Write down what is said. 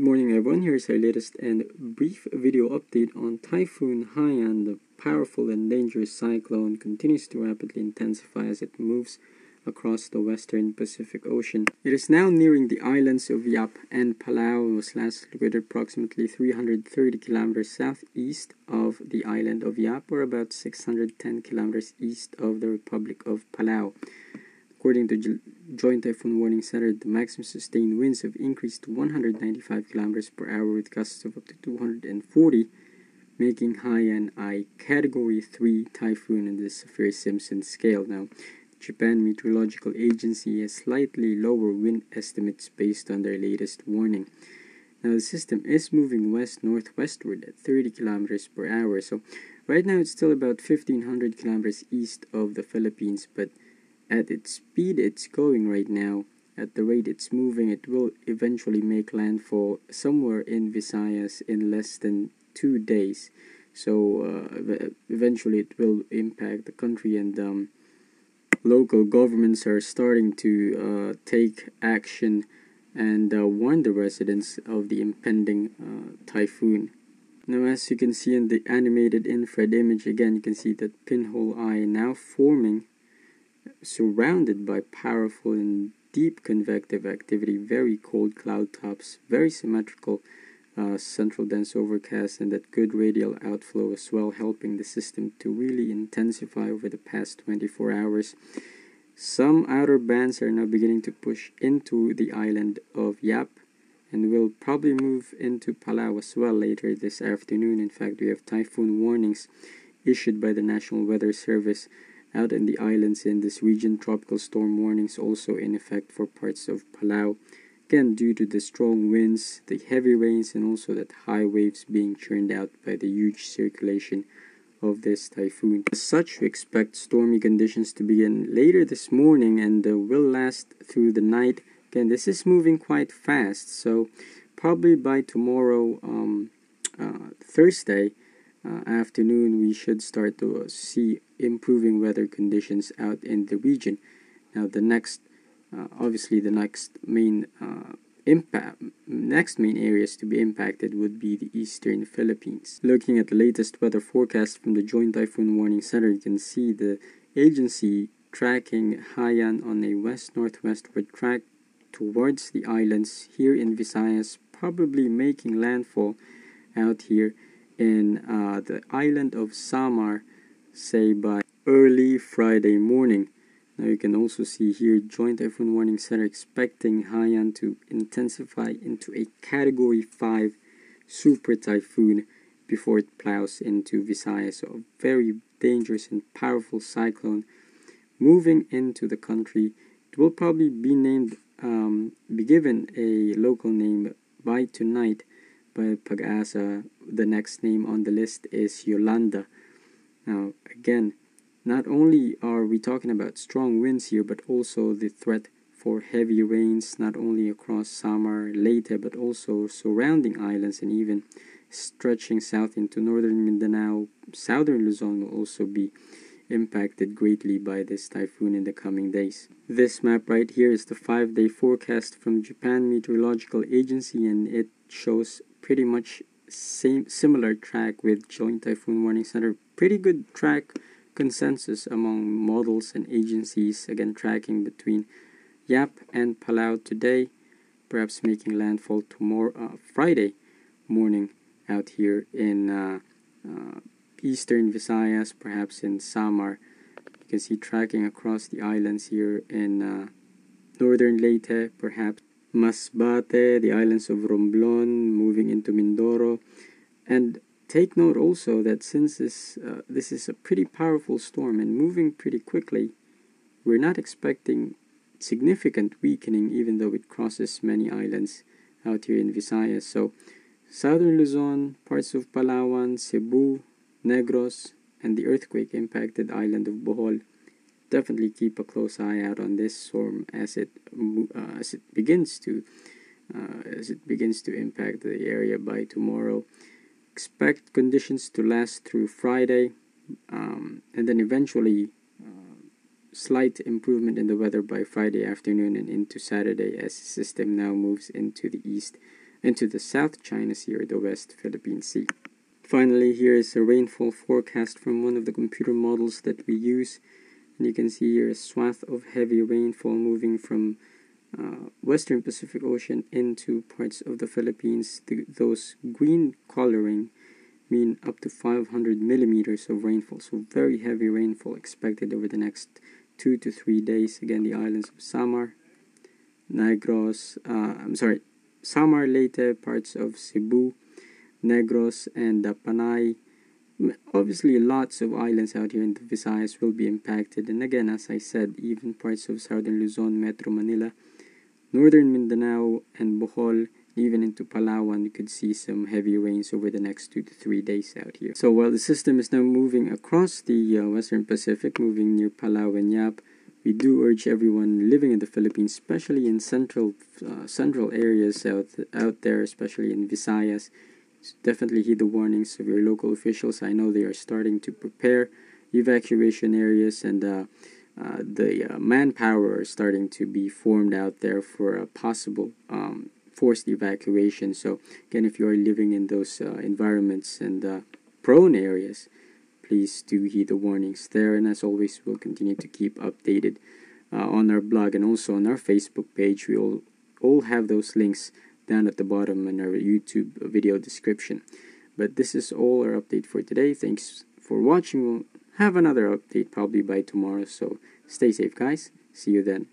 Morning everyone, here's our latest and brief video update on Typhoon Haiyan. The powerful and dangerous cyclone continues to rapidly intensify as it moves across the western Pacific Ocean. It is now nearing the islands of Yap and Palau and was last located approximately 330 kilometers southeast of the island of Yap, or about 610 kilometers east of the Republic of Palau. According to Joint Typhoon Warning Center, the maximum sustained winds have increased to 195 km per hour with gusts of up to 240, making Haiyan a Category 3 typhoon in the Saffir-Simpson scale. Now, Japan Meteorological Agency has slightly lower wind estimates based on their latest warning. Now, the system is moving west-northwestward at 30 km per hour, so right now it's still about 1,500 km east of the Philippines, but at its speed it's going right now, at the rate it's moving, it will eventually make landfall somewhere in Visayas in less than 2 days. So eventually it will impact the country, and local governments are starting to take action and warn the residents of the impending typhoon. Now, as you can see in the animated infrared image, again you can see that pinhole eye now forming, surrounded by powerful and deep convective activity, very cold cloud tops, very symmetrical central dense overcast, and that good radial outflow as well, helping the system to really intensify over the past 24 hours. Some outer bands are now beginning to push into the island of Yap and will probably move into Palau as well later this afternoon. In fact, we have typhoon warnings issued by the National Weather Service out in the islands in this region. Tropical storm warnings also in effect for parts of Palau, again due to the strong winds, the heavy rains, and also that high waves being churned out by the huge circulation of this typhoon. As such, we expect stormy conditions to begin later this morning and will last through the night. Again, this is moving quite fast, so probably by tomorrow, Thursday afternoon, we should start to see improving weather conditions out in the region. Now, the next main areas to be impacted would be the eastern Philippines. Looking at the latest weather forecast from the Joint Typhoon Warning Center, you can see the agency tracking Haiyan on a west-northwestward track towards the islands here in Visayas, probably making landfall out here in the island of Samar, say by early Friday morning. Now you can also see here Joint Typhoon Warning Center expecting Haiyan to intensify into a Category 5 super typhoon before it plows into Visayas. So a very dangerous and powerful cyclone moving into the country. It will probably be named, be given a local name by tonight by Pag-asa. The next name on the list is Yolanda. Now, again, not only are we talking about strong winds here, but also the threat for heavy rains, not only across Samar, Leyte, but also surrounding islands, and even stretching south into northern Mindanao. Southern Luzon will also be impacted greatly by this typhoon in the coming days. This map right here is the 5-day forecast from Japan Meteorological Agency, and it shows pretty much similar track with Joint Typhoon Warning Center. Pretty good track consensus among models and agencies, again tracking between Yap and Palau today, perhaps making landfall tomorrow, Friday morning out here in eastern Visayas, perhaps in Samar. You can see tracking across the islands here in northern Leyte, perhaps Masbate, the islands of Romblon, moving into Mindoro. And take note also that since this is a pretty powerful storm and moving pretty quickly, we're not expecting significant weakening even though it crosses many islands out here in Visayas. So southern Luzon, parts of Palawan, Cebu, Negros, and the earthquake impacted island of Bohol. Definitely keep a close eye out on this storm as it begins to impact the area by tomorrow. Expect conditions to last through Friday, and then eventually slight improvement in the weather by Friday afternoon and into Saturday as the system now moves into the east into the South China Sea or the West Philippine Sea. Finally, here is a rainfall forecast from one of the computer models that we use. And you can see here a swath of heavy rainfall moving from Western Pacific Ocean into parts of the Philippines. Those green coloring mean up to 500 millimeters of rainfall. So very heavy rainfall expected over the next 2 to 3 days. Again, the islands of Samar, Samar, Leyte, parts of Cebu, Negros, and Panay. Obviously, lots of islands out here in the Visayas will be impacted. And again, as I said, even parts of southern Luzon, Metro Manila, northern Mindanao, and Bohol, even into Palawan, you could see some heavy rains over the next 2 to 3 days out here. So while the system is now moving across the Western Pacific, moving near Palau and Yap, we do urge everyone living in the Philippines, especially in central areas out there, especially in Visayas, definitely heed the warnings of your local officials. I know they are starting to prepare evacuation areas, and the manpower are starting to be formed out there for a possible forced evacuation. So again, if you are living in those environments and prone areas, please do heed the warnings there. And as always, we'll continue to keep updated on our blog and also on our Facebook page. We all have those links down at the bottom in our YouTube video description. But this is all our update for today. Thanks for watching. We'll have another update probably by tomorrow. So stay safe, guys. See you then.